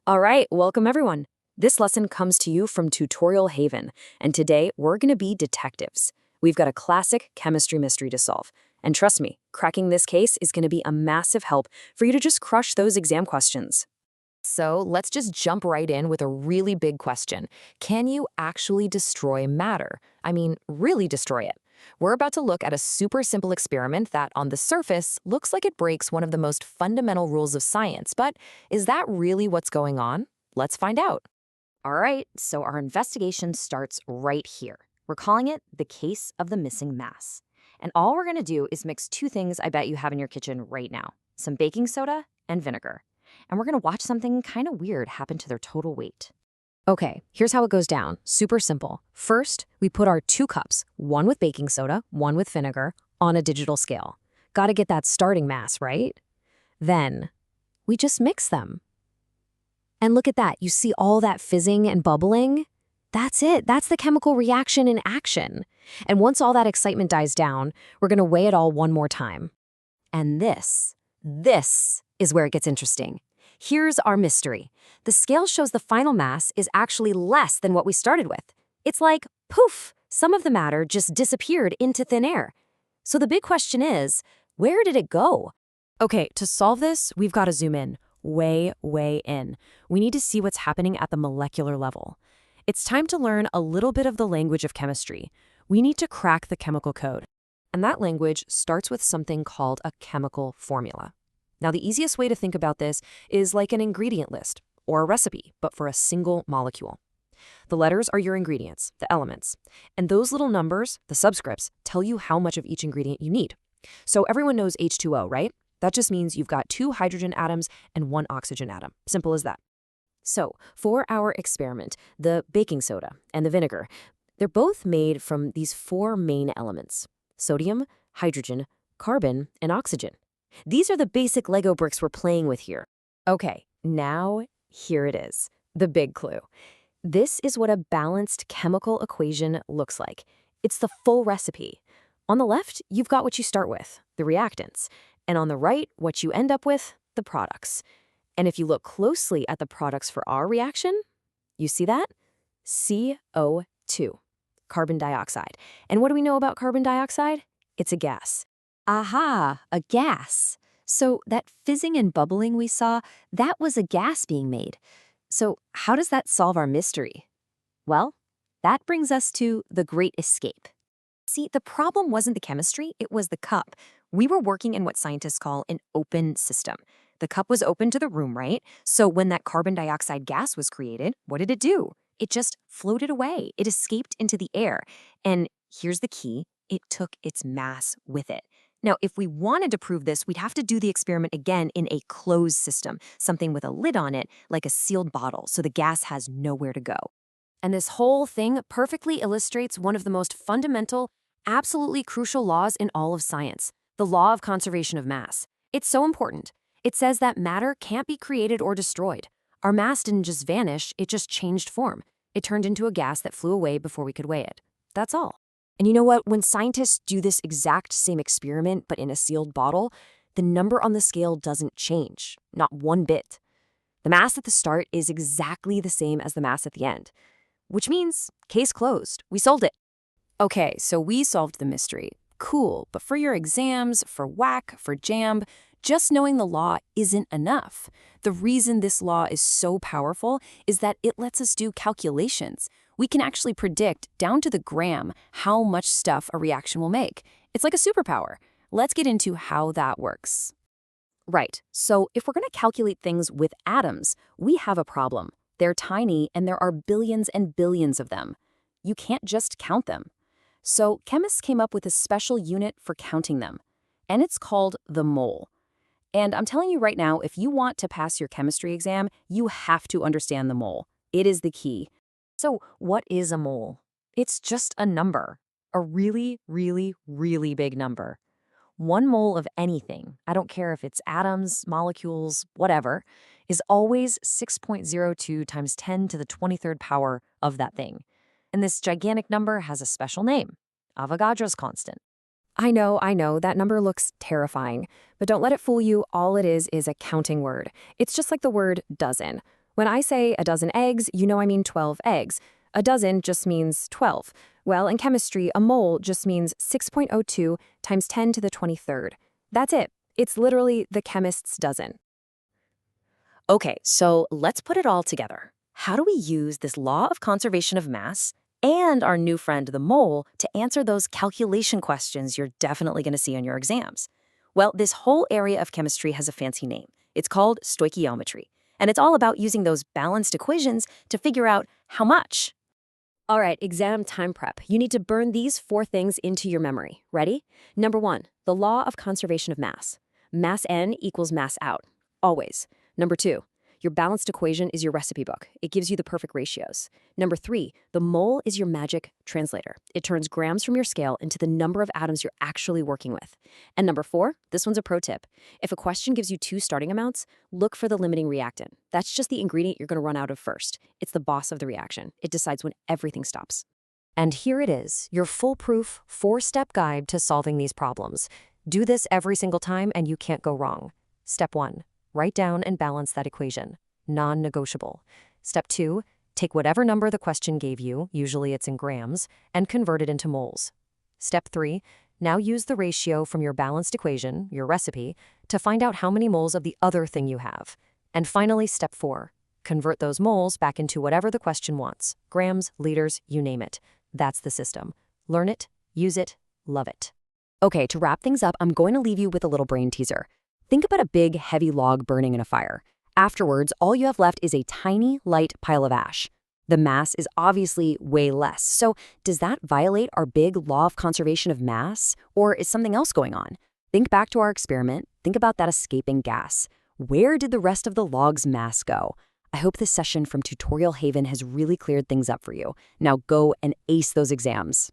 All right, welcome everyone. This lesson comes to you from Tutorial Haven, and today we're going to be detectives. We've got a classic chemistry mystery to solve, and trust me, cracking this case is going to be a massive help for you to just crush those exam questions. So let's just jump right in with a really big question. Can you actually destroy matter? I mean, really destroy it. We're about to look at a super simple experiment that, on the surface, looks like it breaks one of the most fundamental rules of science, but is that really what's going on? Let's find out. All right, so our investigation starts right here. We're calling it the case of the missing mass. And all we're going to do is mix two things I bet you have in your kitchen right now, some baking soda and vinegar. And we're going to watch something kind of weird happen to their total weight. Okay, here's how it goes down. Super simple. First, we put our 2 cups, one with baking soda, one with vinegar, on a digital scale. Gotta get that starting mass, right? Then, we just mix them. And look at that, you see all that fizzing and bubbling? That's it, that's the chemical reaction in action. And once all that excitement dies down, we're gonna weigh it all one more time. And this is where it gets interesting. Here's our mystery. The scale shows the final mass is actually less than what we started with. It's like, poof, some of the matter just disappeared into thin air. So the big question is, where did it go? Okay, to solve this, we've got to zoom in, way in. We need to see what's happening at the molecular level. It's time to learn a little bit of the language of chemistry. We need to crack the chemical code. And that language starts with something called a chemical formula. Now, the easiest way to think about this is like an ingredient list or a recipe, but for a single molecule. The letters are your ingredients, the elements. And those little numbers, the subscripts, tell you how much of each ingredient you need. So everyone knows H2O, right? That just means you've got 2 hydrogen atoms and 1 oxygen atom. Simple as that. So for our experiment, the baking soda and the vinegar, they're both made from these 4 main elements: sodium, hydrogen, carbon, and oxygen. These are the basic Lego bricks we're playing with here. Okay, now here it is, the big clue. This is what a balanced chemical equation looks like. It's the full recipe. On the left, you've got what you start with, the reactants, and on the right, what you end up with, the products. And if you look closely at the products for our reaction, you see that? CO2, carbon dioxide. And what do we know about carbon dioxide? It's a gas. Aha, a gas. So that fizzing and bubbling we saw, that was a gas being made. So how does that solve our mystery? Well, that brings us to the great escape. See, the problem wasn't the chemistry, it was the cup. We were working in what scientists call an open system. The cup was open to the room, right? So when that carbon dioxide gas was created, what did it do? It just floated away. It escaped into the air. And here's the key, it took its mass with it. Now, if we wanted to prove this, we'd have to do the experiment again in a closed system, something with a lid on it, like a sealed bottle, so the gas has nowhere to go. And this whole thing perfectly illustrates one of the most fundamental, absolutely crucial laws in all of science, the law of conservation of mass. It's so important. It says that matter can't be created or destroyed. Our mass didn't just vanish, it just changed form. It turned into a gas that flew away before we could weigh it. That's all. And you know what? When scientists do this exact same experiment, but in a sealed bottle, the number on the scale doesn't change, not one bit. The mass at the start is exactly the same as the mass at the end, which means case closed. We solved it. Okay, so we solved the mystery. Cool, but for your exams, for WAC, for JAMB, just knowing the law isn't enough. The reason this law is so powerful is that it lets us do calculations. We can actually predict, down to the gram, how much stuff a reaction will make. It's like a superpower. Let's get into how that works. Right, so if we're going to calculate things with atoms, we have a problem. They're tiny and there are billions and billions of them. You can't just count them. So chemists came up with a special unit for counting them, and it's called the mole. And I'm telling you right now, if you want to pass your chemistry exam, you have to understand the mole. It is the key. So what is a mole? It's just a number, a really, really, really big number. 1 mole of anything, I don't care if it's atoms, molecules, whatever, is always 6.02 times 10 to the 23rd power of that thing. And this gigantic number has a special name, Avogadro's constant. I know, that number looks terrifying, but don't let it fool you. All it is a counting word. It's just like the word dozen. When I say a dozen eggs, you know I mean 12 eggs. A dozen just means 12. Well, in chemistry, a mole just means 6.02 times 10 to the 23rd. That's it. It's literally the chemist's dozen. Okay, so let's put it all together. How do we use this law of conservation of mass and our new friend the mole to answer those calculation questions you're definitely going to see on your exams? Well, this whole area of chemistry has a fancy name. It's called stoichiometry, and it's all about using those balanced equations to figure out how much. All right, exam time prep. You need to burn these 4 things into your memory. Ready? Number 1, the law of conservation of mass. Mass N equals mass out. Always. Number 2, your balanced equation is your recipe book. It gives you the perfect ratios. Number 3, the mole is your magic translator. It turns grams from your scale into the number of atoms you're actually working with. And number 4, this one's a pro tip. If a question gives you 2 starting amounts, look for the limiting reactant. That's just the ingredient you're going to run out of first. It's the boss of the reaction. It decides when everything stops. And here it is, your foolproof 4-step guide to solving these problems. Do this every single time and you can't go wrong. Step 1. Write down and balance that equation. Non-negotiable. Step 2. Take whatever number the question gave you, usually it's in grams, and convert it into moles. Step 3. Now use the ratio from your balanced equation, your recipe, to find out how many moles of the other thing you have. And finally, step 4. Convert those moles back into whatever the question wants. Grams, liters, you name it. That's the system. Learn it, use it, love it. Okay, to wrap things up, I'm going to leave you with a little brain teaser. Think about a big, heavy log burning in a fire. Afterwards, all you have left is a tiny, light pile of ash. The mass is obviously way less. So does that violate our big law of conservation of mass? Or is something else going on? Think back to our experiment. Think about that escaping gas. Where did the rest of the log's mass go? I hope this session from Tutorial Haven has really cleared things up for you. Now go and ace those exams.